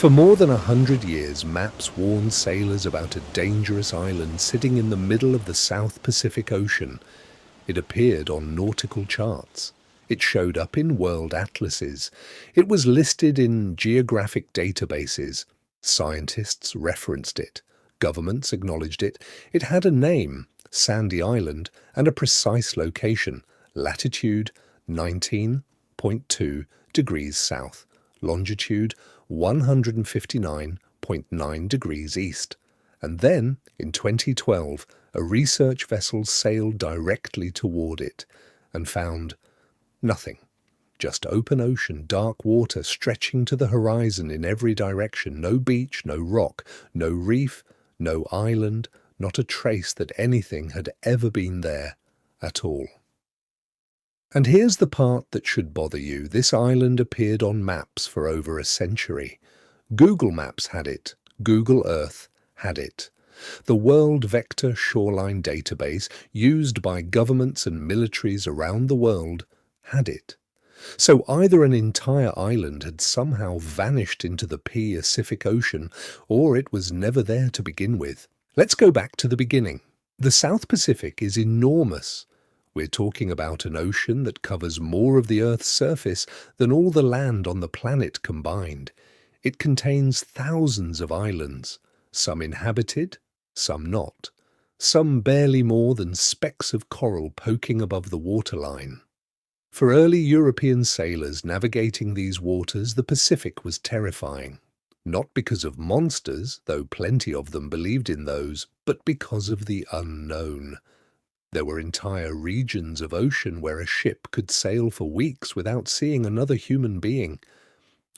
For more than 100 years, maps warned sailors about a dangerous island sitting in the middle of the South Pacific Ocean. It appeared on nautical charts. It showed up in world atlases. It was listed in geographic databases. Scientists referenced it. Governments acknowledged it. It had a name, Sandy Island, and a precise location, latitude 19.2 degrees south, longitude 159.9 degrees east. And then, in 2012, a research vessel sailed directly toward it and found nothing. Just open ocean, dark water stretching to the horizon in every direction. No beach, no rock, no reef, no island, not a trace that anything had ever been there at all. And here's the part that should bother you. This island appeared on maps for over a century. Google Maps had it. Google Earth had it. The World Vector Shoreline Database, used by governments and militaries around the world, had it. So either an entire island had somehow vanished into the Pacific Ocean, or it was never there to begin with. Let's go back to the beginning. The South Pacific is enormous. We're talking about an ocean that covers more of the Earth's surface than all the land on the planet combined. It contains thousands of islands, some inhabited, some not, some barely more than specks of coral poking above the waterline. For early European sailors navigating these waters, the Pacific was terrifying. Not because of monsters, though plenty of them believed in those, but because of the unknown. There were entire regions of ocean where a ship could sail for weeks without seeing another human being,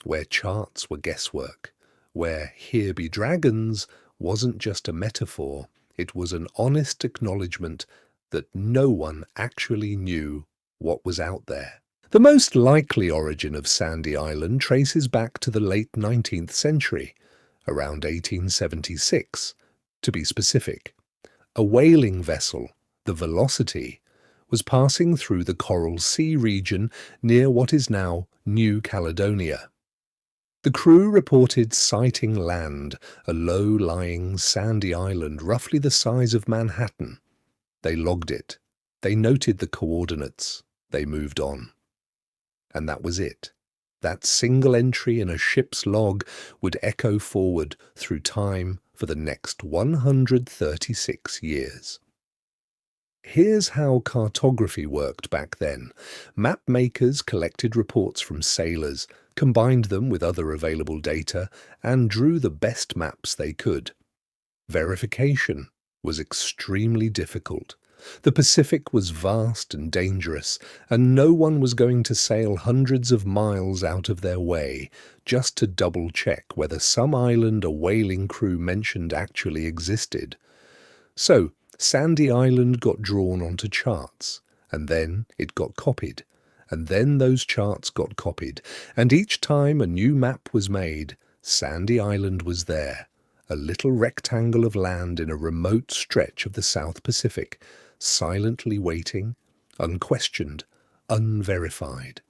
where charts were guesswork, where "here be dragons" wasn't just a metaphor, it was an honest acknowledgement that no one actually knew what was out there. The most likely origin of Sandy Island traces back to the late 19th century, around 1876, to be specific. A whaling vessel, the Velocity, was passing through the Coral Sea region near what is now New Caledonia. The crew reported sighting land, a low-lying sandy island roughly the size of Manhattan. They logged it. They noted the coordinates. They moved on. And that was it. That single entry in a ship's log would echo forward through time for the next 136 years. Here's how cartography worked back then. Map makers collected reports from sailors, combined them with other available data, and drew the best maps they could. Verification was extremely difficult. The Pacific was vast and dangerous, and no one was going to sail hundreds of miles out of their way just to double-check whether some island a whaling crew mentioned actually existed. So, Sandy Island got drawn onto charts, and then it got copied, and then those charts got copied, and each time a new map was made, Sandy Island was there, a little rectangle of land in a remote stretch of the South Pacific, silently waiting, unquestioned, unverified.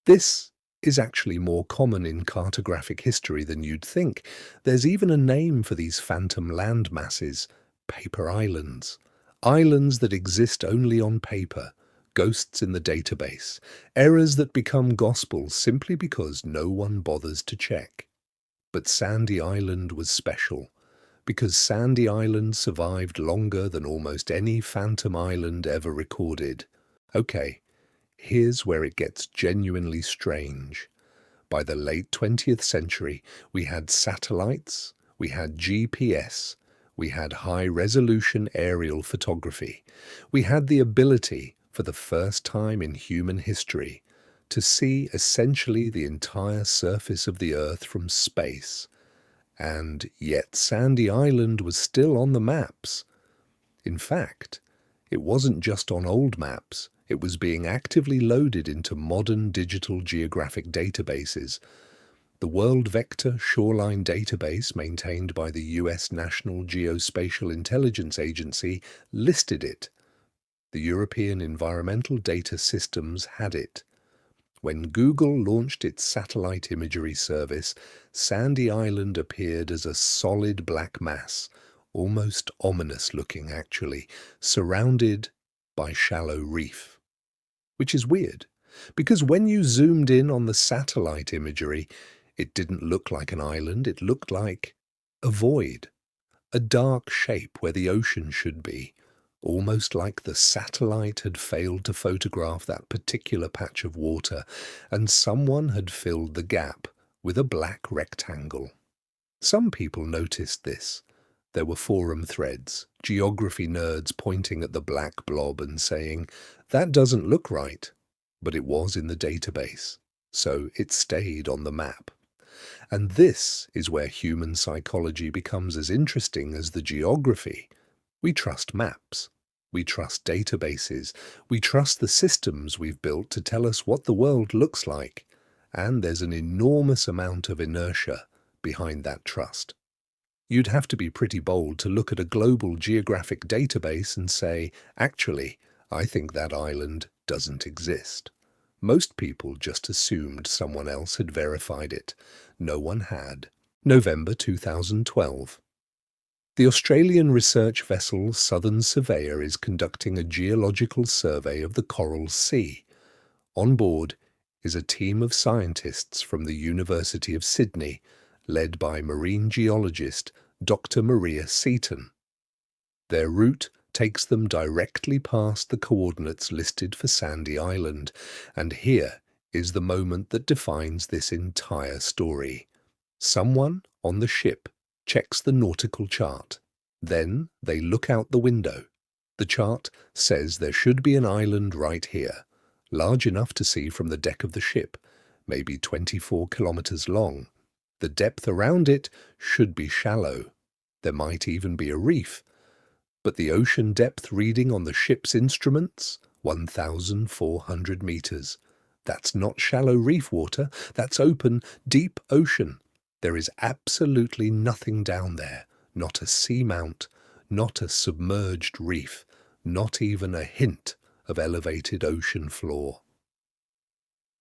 This is actually more common in cartographic history than you'd think. There's even a name for these phantom land masses: paper islands. Islands that exist only on paper, ghosts in the database, errors that become gospel simply because no one bothers to check. But Sandy Island was special, because Sandy Island survived longer than almost any phantom island ever recorded. Okay, here's where it gets genuinely strange. By the late 20th century, we had satellites, we had GPS, we had high-resolution aerial photography. We had the ability, for the first time in human history, to see essentially the entire surface of the Earth from space. And yet Sandy Island was still on the maps. In fact, it wasn't just on old maps. It was being actively loaded into modern digital geographic databases. The World Vector Shoreline Database, maintained by the US National Geospatial Intelligence Agency, listed it. The European Environmental Data Systems had it. When Google launched its satellite imagery service, Sandy Island appeared as a solid black mass, almost ominous looking actually, surrounded by shallow reef. Which is weird, because when you zoomed in on the satellite imagery, it didn't look like an island, it looked like a void, a dark shape where the ocean should be, almost like the satellite had failed to photograph that particular patch of water, and someone had filled the gap with a black rectangle. Some people noticed this. There were forum threads, geography nerds pointing at the black blob and saying, "That doesn't look right." But it was in the database, so it stayed on the map. And this is where human psychology becomes as interesting as the geography. We trust maps. We trust databases. We trust the systems we've built to tell us what the world looks like. And there's an enormous amount of inertia behind that trust. You'd have to be pretty bold to look at a global geographic database and say, actually, I think that island doesn't exist. Most people just assumed someone else had verified it. No one had. November 2012. The Australian research vessel Southern Surveyor is conducting a geological survey of the Coral Sea. On board is a team of scientists from the University of Sydney, led by marine geologist Dr. Maria Seaton. Their route takes them directly past the coordinates listed for Sandy Island, and here is the moment that defines this entire story. Someone on the ship checks the nautical chart. Then they look out the window. The chart says there should be an island right here, large enough to see from the deck of the ship, maybe 24 kilometers long. The depth around it should be shallow. There might even be a reef. But the ocean depth reading on the ship's instruments, 1,400 meters. That's not shallow reef water, that's open, deep ocean. There is absolutely nothing down there, not a seamount, not a submerged reef, not even a hint of elevated ocean floor.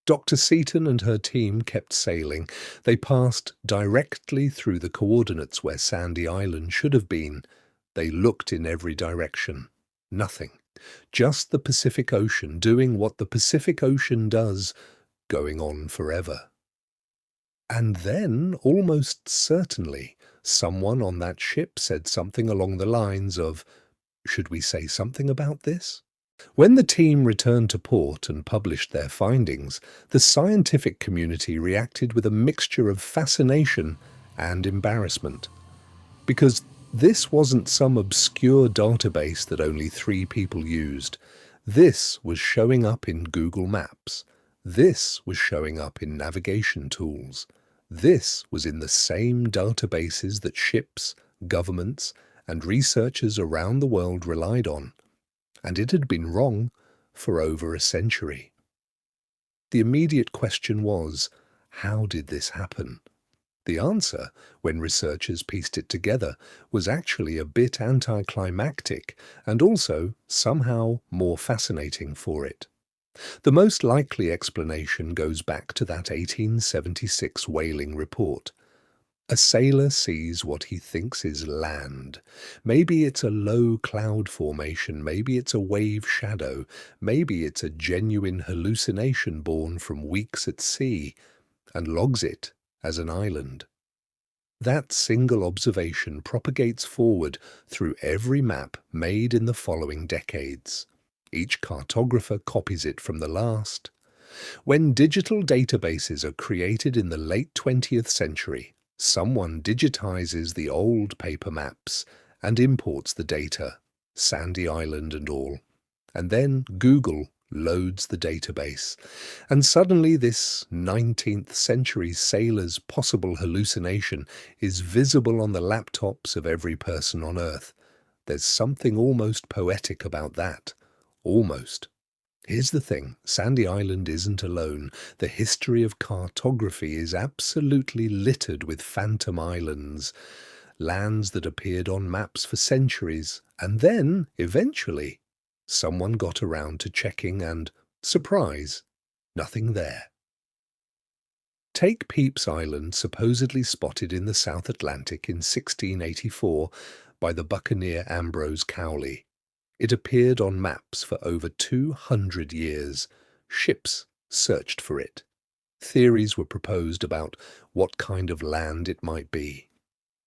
Dr. Seaton and her team kept sailing. They passed directly through the coordinates where Sandy Island should have been. They looked in every direction. Nothing. Just the Pacific Ocean doing what the Pacific Ocean does, going on forever. And then, almost certainly, someone on that ship said something along the lines of, "Should we say something about this?" When the team returned to port and published their findings, the scientific community reacted with a mixture of fascination and embarrassment. Because this wasn't some obscure database that only 3 people used. This was showing up in Google Maps. This was showing up in navigation tools. This was in the same databases that ships, governments, and researchers around the world relied on. And it had been wrong for over a century. The immediate question was, how did this happen? The answer, when researchers pieced it together, was actually a bit anticlimactic and also somehow more fascinating for it. The most likely explanation goes back to that 1876 whaling report. A sailor sees what he thinks is land. Maybe it's a low cloud formation, maybe it's a wave shadow, maybe it's a genuine hallucination born from weeks at sea, and logs it as an island. That single observation propagates forward through every map made in the following decades. Each cartographer copies it from the last. When digital databases are created in the late 20th century, someone digitizes the old paper maps and imports the data, Sandy Island and all. And then Google loads the database. And suddenly this 19th century sailor's possible hallucination is visible on the laptops of every person on Earth. There's something almost poetic about that. Almost. Here's the thing, Sandy Island isn't alone. The history of cartography is absolutely littered with phantom islands, lands that appeared on maps for centuries, and then, eventually, someone got around to checking and, surprise, Nothing there. Take Pepys Island, supposedly spotted in the South Atlantic in 1684 by the buccaneer Ambrose Cowley. It appeared on maps for over 200 years. Ships searched for it. Theories were proposed about what kind of land it might be.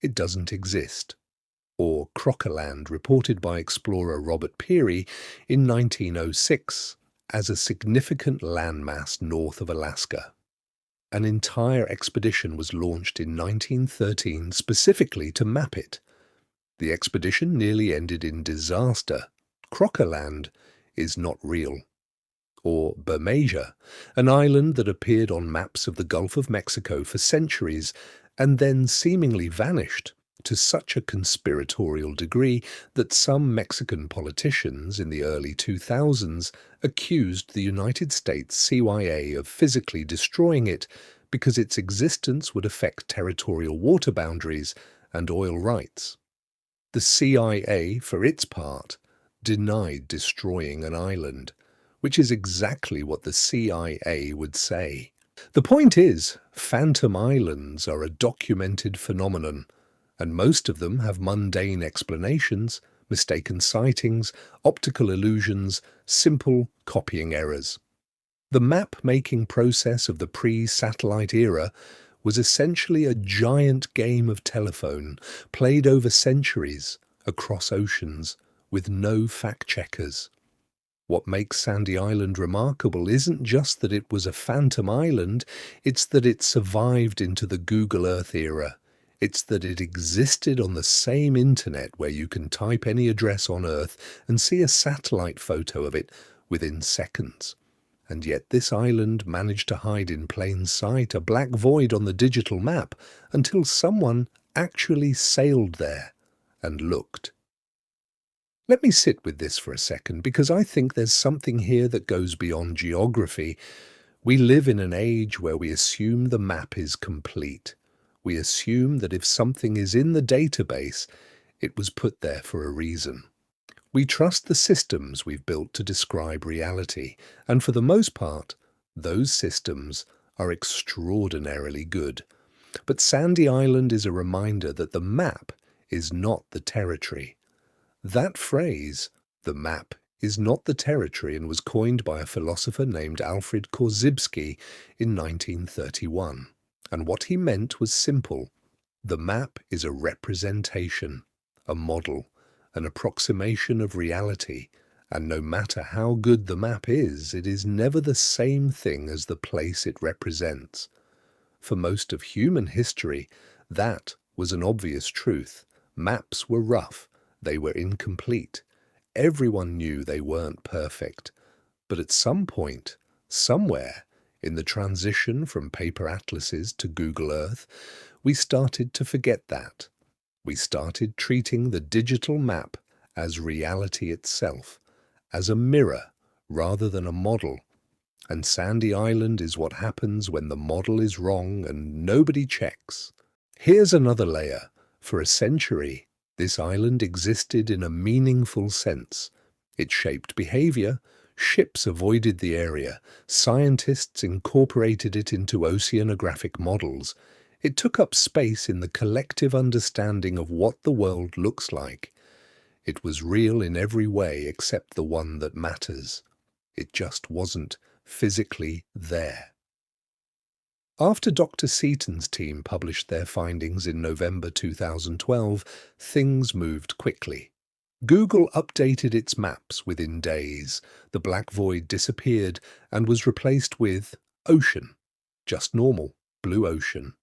It doesn't exist. Or Crocoland, reported by explorer Robert Peary in 1906 as a significant landmass north of Alaska. An entire expedition was launched in 1913 specifically to map it. The expedition nearly ended in disaster. Crocoland is not real. Or Bermeja, an island that appeared on maps of the Gulf of Mexico for centuries and then seemingly vanished to such a conspiratorial degree that some Mexican politicians in the early 2000s accused the United States CIA of physically destroying it because its existence would affect territorial water boundaries and oil rights. The CIA, for its part, denied destroying an island, which is exactly what the CIA would say. The point is, phantom islands are a documented phenomenon, and most of them have mundane explanations, mistaken sightings, optical illusions, simple copying errors. The map-making process of the pre-satellite era was essentially a giant game of telephone played over centuries, across oceans, with no fact-checkers. What makes Sandy Island remarkable isn't just that it was a phantom island, it's that it survived into the Google Earth era. It's that it existed on the same internet where you can type any address on Earth and see a satellite photo of it within seconds. And yet this island managed to hide in plain sight, a black void on the digital map, until someone actually sailed there and looked. Let me sit with this for a second, because I think there's something here that goes beyond geography. We live in an age where we assume the map is complete. We assume that if something is in the database, it was put there for a reason. We trust the systems we've built to describe reality, and for the most part, those systems are extraordinarily good. But Sandy Island is a reminder that the map is not the territory. That phrase, the map is not the territory, and was coined by a philosopher named Alfred Korzybski in 1931. And what he meant was simple. The map is a representation, a model, an approximation of reality, and no matter how good the map is, it is never the same thing as the place it represents. For most of human history, that was an obvious truth. Maps were rough, they were incomplete. Everyone knew they weren't perfect. But at some point, somewhere, in the transition from paper atlases to Google Earth, we started to forget that. We started treating the digital map as reality itself, as a mirror rather than a model. And Sandy Island is what happens when the model is wrong and nobody checks. Here's another layer. For a century, this island existed in a meaningful sense. It shaped behavior. Ships avoided the area. Scientists incorporated it into oceanographic models. It took up space in the collective understanding of what the world looks like. It was real in every way except the one that matters. It just wasn't physically there. After Dr. Seaton's team published their findings in November 2012, things moved quickly. Google updated its maps within days. The black void disappeared and was replaced with ocean. Just normal, blue ocean.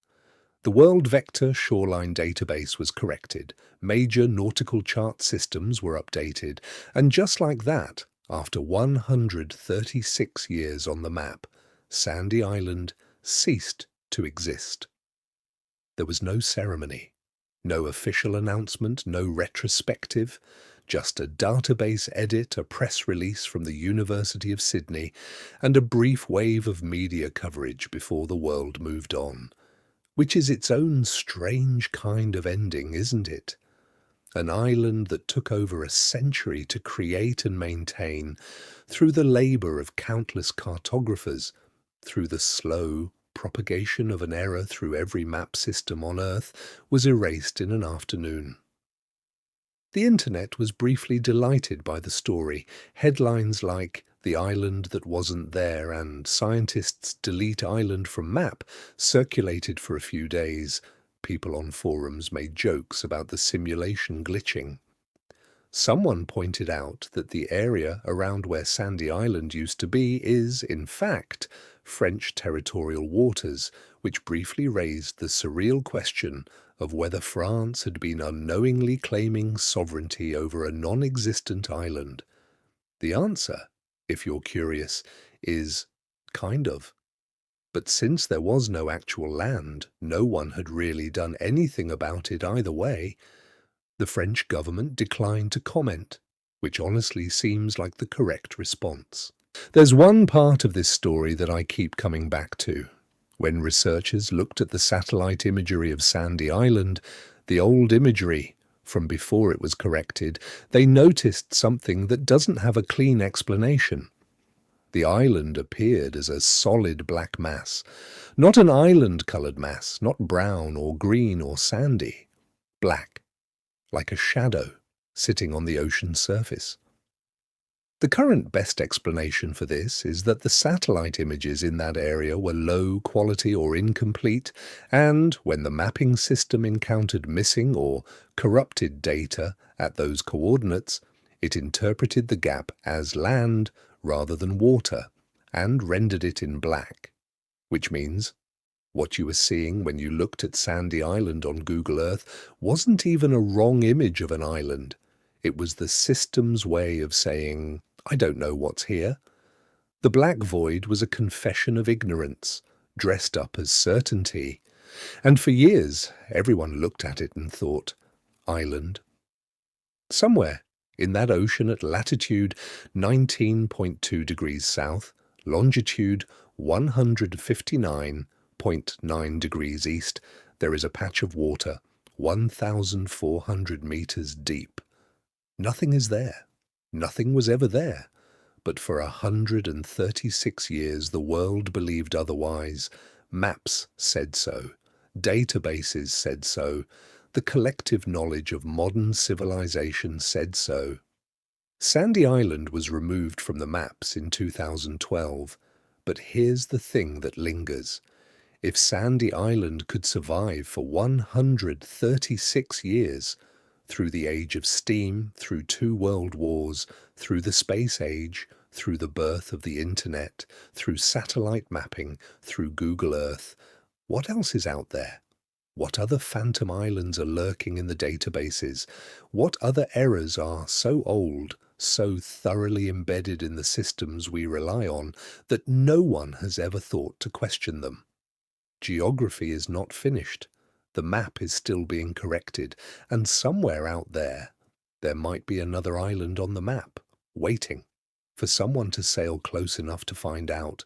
The World Vector Shoreline Database was corrected. Major nautical chart systems were updated. And just like that, after 136 years on the map, Sandy Island ceased to exist. There was no ceremony, no official announcement, no retrospective, just a database edit, a press release from the University of Sydney, and a brief wave of media coverage before the world moved on. Which is its own strange kind of ending, isn't it? An island that took over a century to create and maintain through the labour of countless cartographers, through the slow propagation of an error through every map system on Earth, was erased in an afternoon. The internet was briefly delighted by the story. Headlines like "The Island That Wasn't There" and "Scientists Delete Island from Map" circulated for a few days. People on forums made jokes about the simulation glitching. Someone pointed out that the area around where Sandy Island used to be is, in fact, French territorial waters, which briefly raised the surreal question of whether France had been unknowingly claiming sovereignty over a non-existent island. The answer, if you're curious, is kind of. But since there was no actual land, no one had really done anything about it either way. The French government declined to comment, which honestly seems like the correct response. There's one part of this story that I keep coming back to. When researchers looked at the satellite imagery of Sandy Island, the old imagery from before it was corrected, they noticed something that doesn't have a clean explanation. The island appeared as a solid black mass, not an island-coloured mass, not brown or green or sandy, black, like a shadow sitting on the ocean's surface. The current best explanation for this is that the satellite images in that area were low quality or incomplete, and when the mapping system encountered missing or corrupted data at those coordinates, it interpreted the gap as land rather than water and rendered it in black, which means what you were seeing when you looked at Sandy Island on Google Earth wasn't even a wrong image of an island. It was the system's way of saying, "I don't know what's here." The black void was a confession of ignorance, dressed up as certainty. And for years, everyone looked at it and thought, island. Somewhere in that ocean at latitude 19.2 degrees south, longitude 159.9 degrees east, there is a patch of water 1,400 meters deep. Nothing is there. Nothing was ever there. But for 136 years the world believed otherwise. Maps said so. Databases said so. The collective knowledge of modern civilization said so. Sandy Island was removed from the maps in 2012. But here's the thing that lingers. If Sandy Island could survive for 136 years, through the age of steam, through 2 world wars, through the space age, through the birth of the internet, through satellite mapping, through Google Earth, what else is out there? What other phantom islands are lurking in the databases? What other errors are so old, so thoroughly embedded in the systems we rely on, that no one has ever thought to question them? Geography is not finished. The map is still being corrected, and somewhere out there, there might be another island on the map, waiting for someone to sail close enough to find out.